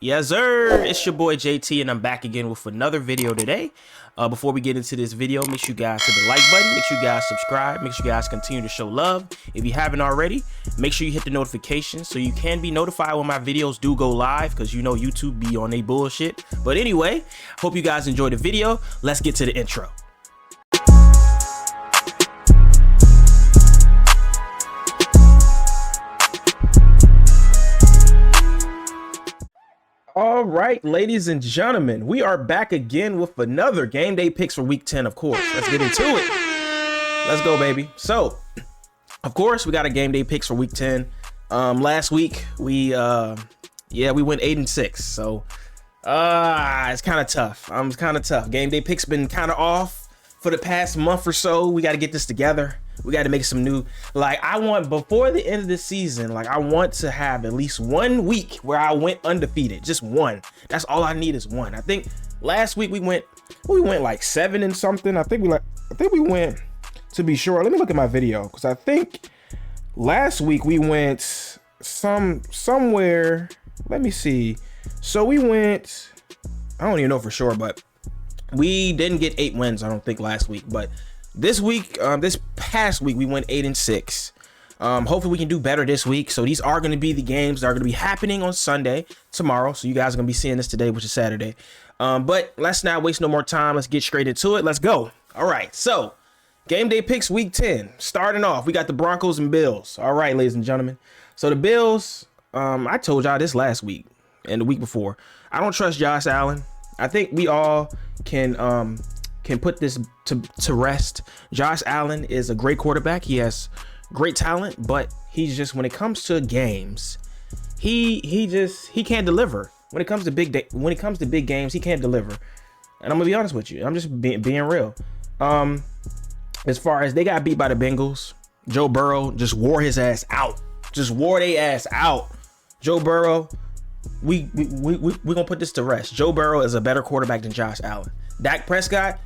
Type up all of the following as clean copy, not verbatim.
Yes, sir. It's your boy JT, and I'm back again with another video today. Before we get into this video, make sure you guys hit the like button, make sure you guys subscribe, make sure you guys continue to show love. If you haven't already, make sure you hit the notifications so you can be notified when my videos do go live, because you know YouTube be on they bullshit. But anyway, hope you guys enjoyed the video. Let's get to the intro. All right, ladies and gentlemen, we are back again with another game day picks for week 10, of course. Let's get into it. Let's go, baby. So, of course, we got a game day picks for week 10. Last week, we went 8-6. So, it's kind of tough. It's kind of tough. Game day picks been kind of off for the past month or so. We got to get this together. We got to make some new, I want, before the end of the season, I want to have at least 1 week where I went undefeated. Just one. That's all I need is one. I think last week we went like 7 and something. I think we went, to be sure, let me look at my video, because I think last week we went somewhere, let me see. So we went, I don't even know for sure, but we didn't get 8 wins, I don't think, last week. But this week, this past week, we went 8-6. Hopefully we can do better this week. So these are going to be the games that are going to be happening on Sunday, tomorrow. So you guys are going to be seeing this today, which is Saturday. But let's not waste no more time. Let's get straight into it. Let's go. All right. So game day picks week 10. Starting off, we got the Broncos and Bills. All right, ladies and gentlemen. So the Bills, I told y'all this last week and the week before. I don't trust Josh Allen. I think we all can put this to rest. Josh Allen is a great quarterback. He has great talent, but he's just, when it comes to games, he can't deliver. When it comes to big games, he can't deliver. And I'm gonna be honest with you. I'm just being real. As far as they got beat by the Bengals, Joe Burrow just wore his ass out. Just wore their ass out. Joe Burrow, we gonna put this to rest. Joe Burrow is a better quarterback than Josh Allen. Dak Prescott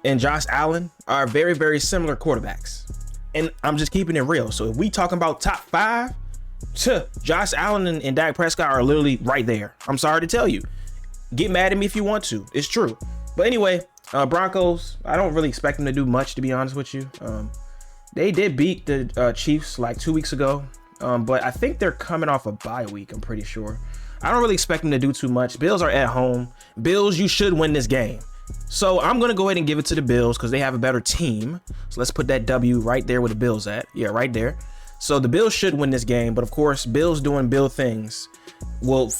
and Josh Allen are very, very similar quarterbacks. And I'm just keeping it real. So if we talking about top 5, Josh Allen and Dak Prescott are literally right there. I'm sorry to tell you. Get mad at me if you want to. It's true. But anyway, Broncos, I don't really expect them to do much, to be honest with you. They did beat the Chiefs like 2 weeks ago. But I think they're coming off a bye week, I'm pretty sure. I don't really expect them to do too much. Bills are at home. Bills, you should win this game. So I'm going to go ahead and give it to the Bills because they have a better team. So let's put that W right there where the Bills at. Yeah, right there. So the Bills should win this game. But of course, Bills doing Bill things. Well,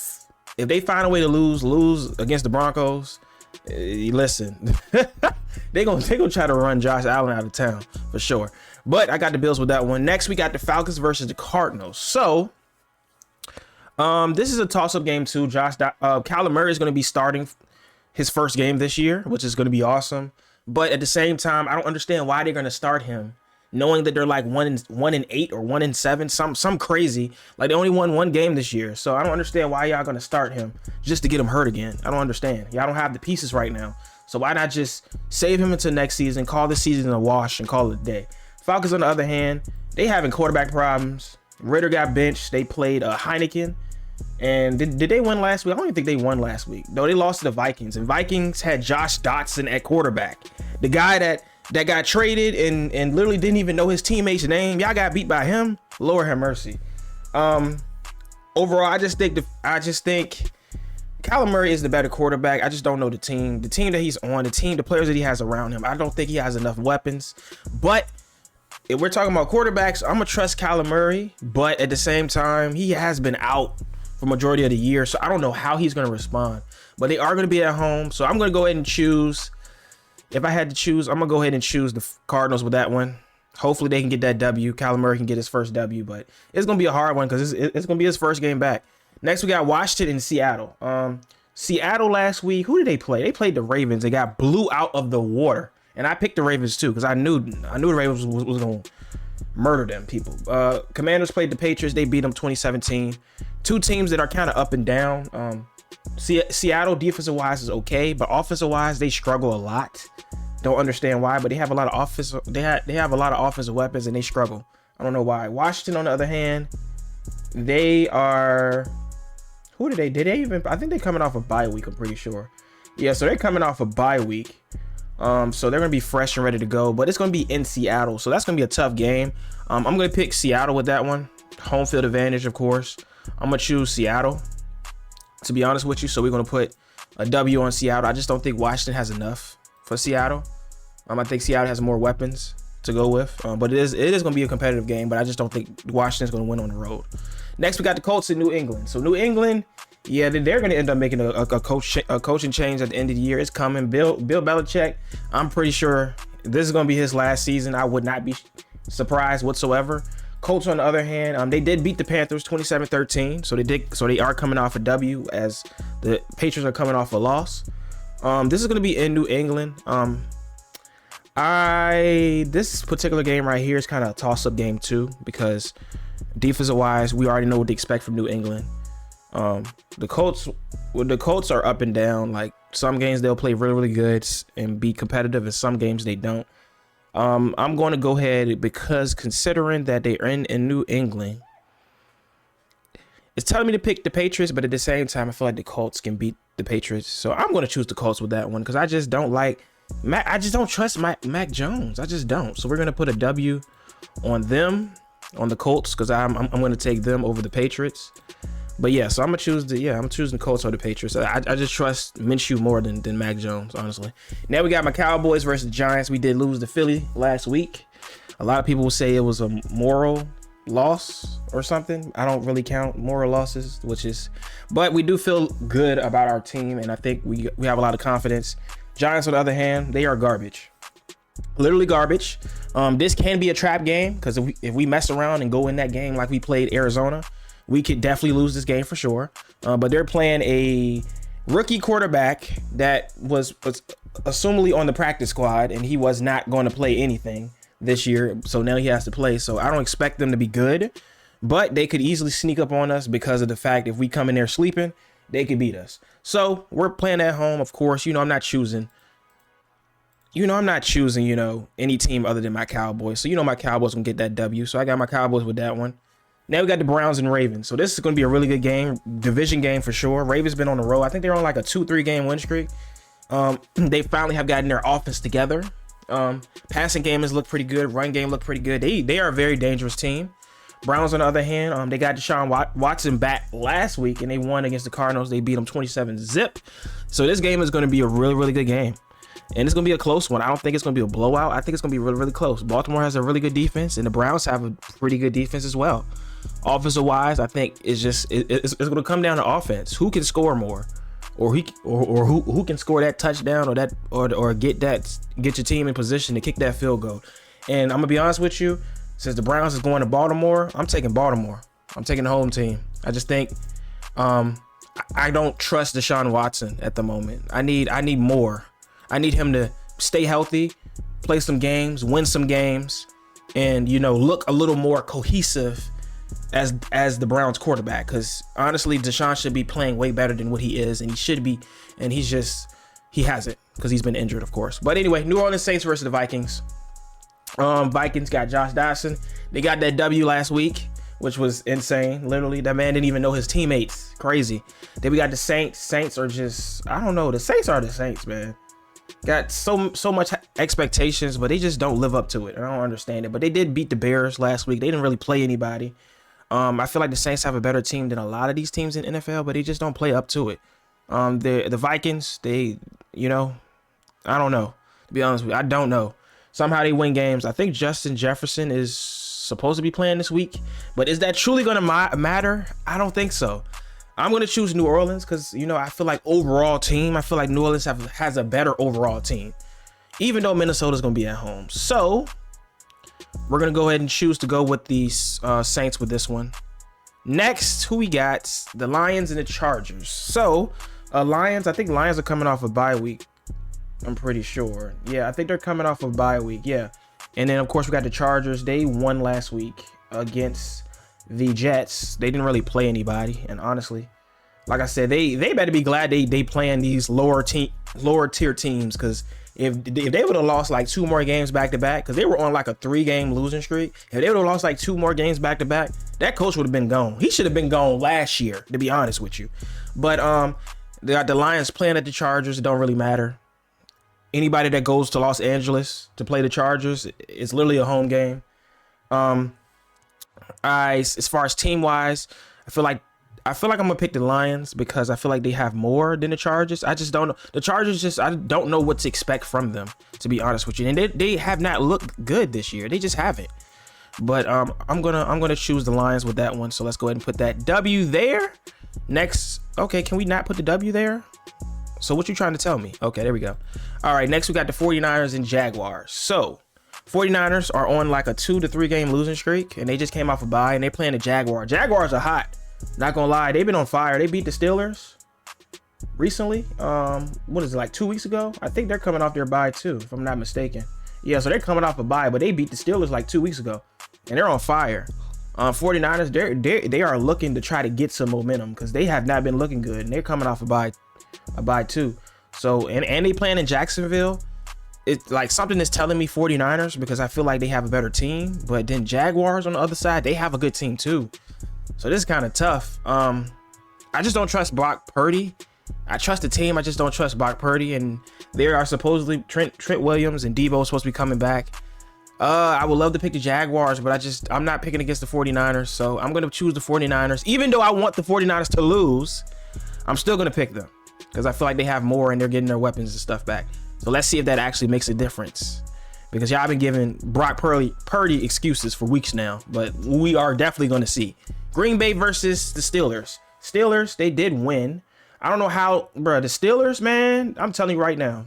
if they find a way to lose against the Broncos, listen, they're going to try to run Josh Allen out of town for sure. But I got the Bills with that one. Next, we got the Falcons versus the Cardinals. So this is a toss-up game too. Kyler Murray is going to be starting his first game this year, which is going to be awesome. But at the same time, I don't understand why they're going to start him, knowing that they're like 1-8 or 1-7, some crazy. Like they only won 1 game this year, so I don't understand why y'all going to start him just to get him hurt again. I don't understand. Y'all don't have the pieces right now, so why not just save him until next season, call this season a wash, and call it a day. Falcons, on the other hand, they having quarterback problems. Ritter got benched. They played Heineken. And did they win last week? I don't even think they won last week. No, they lost to the Vikings. And Vikings had Josh Dotson at quarterback. The guy that got traded and literally didn't even know his teammate's name. Y'all got beat by him. Lord have mercy. Overall, I just think Kyler Murray is the better quarterback. I just don't know the team. The team that he's on, the players that he has around him. I don't think he has enough weapons. But if we're talking about quarterbacks, I'm going to trust Kyler Murray. But at the same time, he has been out for majority of the year, so I don't know how he's going to respond. But they are going to be at home, so I'm going to go ahead and choose. If I had to choose, I'm going to go ahead and choose the Cardinals with that one. Hopefully they can get that W. Kyler Murray can get his first W, but it's going to be a hard one because it's going to be his first game back. Next, we got Washington and Seattle. Seattle last week, who did they play? They played the Ravens. They got blew out of the water, and I picked the Ravens too because I knew the Ravens was going to murder them people. Commanders played the Patriots. They beat them 2017. Two teams that are kind of up and down. Seattle defensive wise is okay, but offensive wise they struggle a lot. Don't understand why, but they have a lot of they have a lot of offensive weapons and they struggle. I don't know why. Washington, on the other hand, they are Who did they even, I think they're coming off a bye week, I'm pretty sure. Yeah, so they're coming off a bye week. So they're gonna be fresh and ready to go, but it's gonna be in Seattle, so that's gonna be a tough game. I'm gonna pick Seattle with that one. Home field advantage, of course. I'm gonna choose Seattle, to be honest with you. So we're gonna put a W on Seattle. I just don't think Washington has enough for Seattle. I think Seattle has more weapons to go with, but it is going to be a competitive game, but I just don't think Washington's going to win on the road. Next, we got the Colts in New England. So New England, yeah, they're going to end up making a coaching change at the end of the year. It's coming. Bill Belichick, I'm pretty sure this is going to be his last season. I would not be surprised whatsoever. Colts, on the other hand, they did beat the Panthers 27-13, so they are coming off a W, as the Patriots are coming off a loss. This is going to be in New England. This particular game right here is kind of a toss-up game too, because defensive wise, we already know what to expect from New England. The Colts are up and down. Like, some games they'll play really, really good and be competitive, and some games they don't. I'm going to go ahead, because considering that they're in New England, it's telling me to pick the Patriots, but at the same time, I feel like the Colts can beat the Patriots. So I'm going to choose the Colts with that one, because I just don't like I just don't trust Mac Jones. I just don't. So we're going to put a W on them, on the Colts, because I'm going to take them over the Patriots. But yeah, so I'm choosing the Colts over the Patriots. I just trust Minshew more than Mac Jones, honestly. Now we got my Cowboys versus the Giants. We did lose to Philly last week. A lot of people will say it was a moral loss or something. I don't really count moral losses, but we do feel good about our team, and I think we have a lot of confidence. Giants, on the other hand, they are garbage. Literally garbage. This can be a trap game, because if we mess around and go in that game like we played Arizona, we could definitely lose this game for sure. But they're playing a rookie quarterback that was assumably on the practice squad, and he was not going to play anything this year. So now he has to play. So I don't expect them to be good, but they could easily sneak up on us, because of the fact if we come in there sleeping, they could beat us. So we're playing at home, of course. I'm not choosing, any team other than my Cowboys. So, my Cowboys can get that W. So I got my Cowboys with that one. Now we got the Browns and Ravens. So this is going to be a really good game, division game for sure. Ravens been on the road. I think they're on like a 2-3 game win streak. They finally have gotten their offense together. Passing game has looked pretty good. Run game looked pretty good. They are a very dangerous team. Browns, on the other hand, they got Deshaun Watson back last week, and they won against the Cardinals. They beat them 27-0. So this game is going to be a really, really good game. And it's going to be a close one. I don't think it's going to be a blowout. I think it's going to be really, really close. Baltimore has a really good defense, and the Browns have a pretty good defense as well. Offensive wise, I think it's going to come down to offense. Who can score more, or who can score that touchdown, or get your team in position to kick that field goal. And I'm going to be honest with you, since the Browns is going to Baltimore, I'm taking Baltimore. I'm taking the home team. I just think I don't trust Deshaun Watson at the moment. I need more. I need him to stay healthy, play some games, win some games, and look a little more cohesive as the Browns quarterback. Because honestly, Deshaun should be playing way better than what he is, and he should be, and he hasn't, because he's been injured, of course. But anyway, New Orleans Saints versus the Vikings. Vikings got Josh Dawson. They got that W last week, which was insane. Literally, that man didn't even know his teammates. Crazy. Then we got the Saints. Saints are just, I don't know. The Saints are the Saints, man. Got so much expectations, but they just don't live up to it. I don't understand it. But they did beat the Bears last week. They didn't really play anybody. I feel like the Saints have a better team than a lot of these teams in NFL, but they just don't play up to it. The Vikings, I don't know. To be honest with you, I don't know. Somehow they win games. I think Justin Jefferson is supposed to be playing this week, but is that truly going to matter? I don't think so. I'm going to choose New Orleans because, I feel like overall team, I feel like New Orleans has a better overall team, even though Minnesota's going to be at home. So we're going to go ahead and choose to go with the Saints with this one. Next, who we got? The Lions and the Chargers. So Lions, I think Lions are coming off a bye week. I'm pretty sure. Yeah, I think they're coming off a bye week. Yeah. And then, of course, we got the Chargers. They won last week against the Jets. They didn't really play anybody. And honestly, like I said, they better be glad they playing these lower tier teams, because if they would have lost like 2 more games back to back, because they were on like a 3-game losing streak, if they would have lost like 2 more games back to back, that coach would have been gone. He should have been gone last year, to be honest with you. But they got the Lions playing at the Chargers. It don't really matter. Anybody that goes to Los Angeles to play the Chargers, it's literally a home game. As far as team wise, I feel like I'm gonna pick the Lions, because I feel like they have more than the Chargers. I just don't know. The Chargers, I don't know what to expect from them, to be honest with you. And they have not looked good this year. They just haven't. But I'm gonna choose the Lions with that one. So let's go ahead and put that W there. Next, okay, can we not put the W there? So what you trying to tell me? Okay, there we go. All right, next we got the 49ers and Jaguars. So 49ers are on like a 2 to 3 game losing streak, and they just came off a bye, and they playing the Jaguars. Jaguars are hot. Not gonna lie, they've been on fire. They beat the Steelers recently. What is it, like 2 weeks ago? I think they're coming off their bye too, if I'm not mistaken. Yeah, so they're coming off a bye, but they beat the Steelers like 2 weeks ago, and they're on fire. 49ers, they are looking to try to get some momentum, because they have not been looking good, and they're coming off a bye too. So and they playing in Jacksonville. It's like something is telling me 49ers, because I feel like they have a better team. But then Jaguars on the other side, they have a good team too. So this is kind of tough. I just don't trust Brock Purdy. I trust the team. I just don't trust Brock Purdy. And there are supposedly Trent Williams and Debo supposed to be coming back. I would love to pick the Jaguars, but I'm not picking against the 49ers. So I'm going to choose the 49ers. Even though I want the 49ers to lose, I'm still going to pick them, because I feel like they have more and they're getting their weapons and stuff back. So let's see if that actually makes a difference, because y'all been giving Brock Purdy excuses for weeks now, but we are definitely going to see. Green Bay versus the Steelers. Steelers, they did win. I don't know how, bro. The Steelers, man, I'm telling you right now,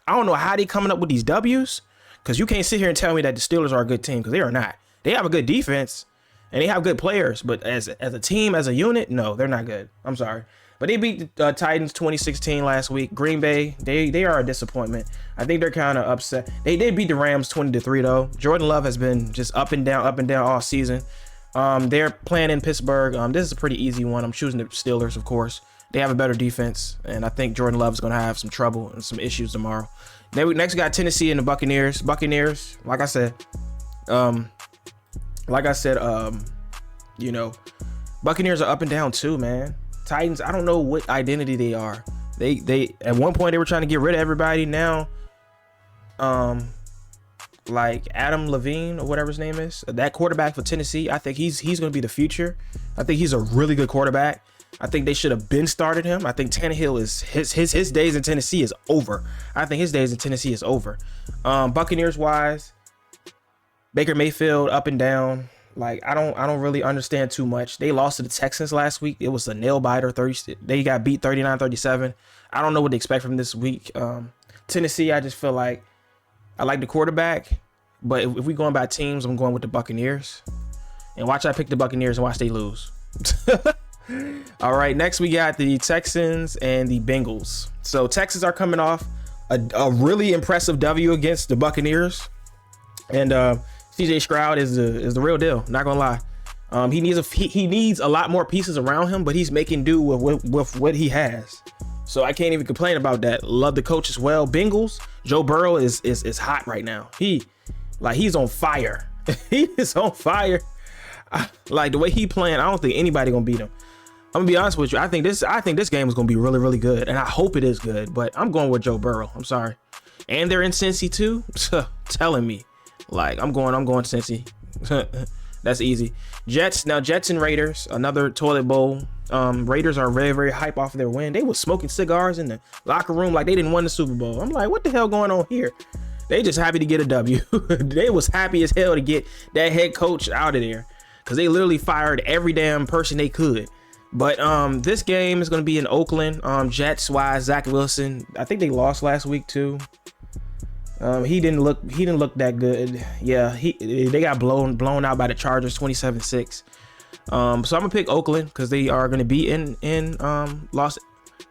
I don't know how they coming up with these W's, because you can't sit here and tell me that the Steelers are a good team, because they are not. They have a good defense and they have good players, but as a team, as a unit, no, they're not good. I'm sorry. But they beat the Titans 2016 last week. Green Bay, they are a disappointment. I think they're kind of upset. They did beat the Rams 20-3 though. Jordan Love has been just up and down all season. They're playing in Pittsburgh. This is a pretty easy one. I'm choosing the Steelers, of course. They have a better defense, and I think Jordan Love is going to have some trouble and some issues tomorrow. Next we got Tennessee and the Buccaneers. Buccaneers, like I said, you know, Buccaneers are up and down too, man. Titans, I don't know what identity they are. They at one point they were trying to get rid of everybody. Now, like Adam Levine or whatever his name is, that quarterback for Tennessee, I think he's going to be the future. I think he's a really good quarterback. I think they should have been started him. I think Tannehill is his days in Tennessee is over. I think his days in Tennessee is over. Buccaneers wise, Baker Mayfield up and down. Like I don't really understand too much. They lost to the Texans last week. It was a nail biter. They got beat 39-37. I don't know what to expect from this week. Tennessee, I just feel like I like the quarterback, but if we going by teams, I'm going with the Buccaneers. And watch I pick the Buccaneers and watch they lose. All right, next we got the Texans and the Bengals. So Texans are coming off a really impressive W against the Buccaneers, and CJ Stroud is the real deal. Not gonna lie, he needs a lot more pieces around him, but he's making do with what he has. So I can't even complain about that. Love the coach as well. Bengals, Joe Burrow is hot right now. He's on fire. He is on fire. Like the way he playing, I don't think anybody gonna beat him. I'm gonna be honest with you. I think this game is gonna be really, really good, and I hope it is good. But I'm going with Joe Burrow. I'm sorry. And they're in Cincy too. Telling me, like I'm going Cincy. That's easy. Jets and Raiders. Another toilet bowl. Raiders are very, very hype off of their win. They was smoking cigars in the locker room like they didn't win the Super Bowl. I'm like, what the hell going on here? They just happy to get a W. They was happy as hell to get that head coach out of there, because they literally fired every damn person they could. But this game is going to be in Oakland. Jets wise, Zach Wilson, I think they lost last week too. He didn't look that good. Yeah, they got blown out by the Chargers 27-6. So I'm gonna pick Oakland because they are going to be in Las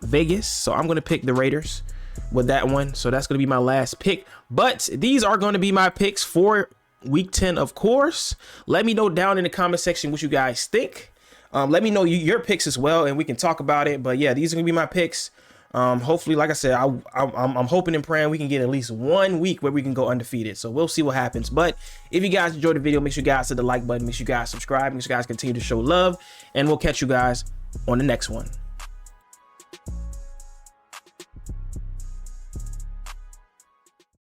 Vegas. So I'm going to pick the Raiders with that one. So that's going to be my last pick. But these are going to be my picks for Week 10, of course. Let me know down in the comment section what you guys think. Let me know your picks as well, and we can talk about it. But yeah, these are gonna be my picks. Hopefully, like I said, I'm hoping and praying we can get at least 1 week where we can go undefeated. So we'll see what happens. But if you guys enjoyed the video, make sure you guys hit the like button, make sure you guys subscribe, make sure you guys continue to show love, and we'll catch you guys on the next one.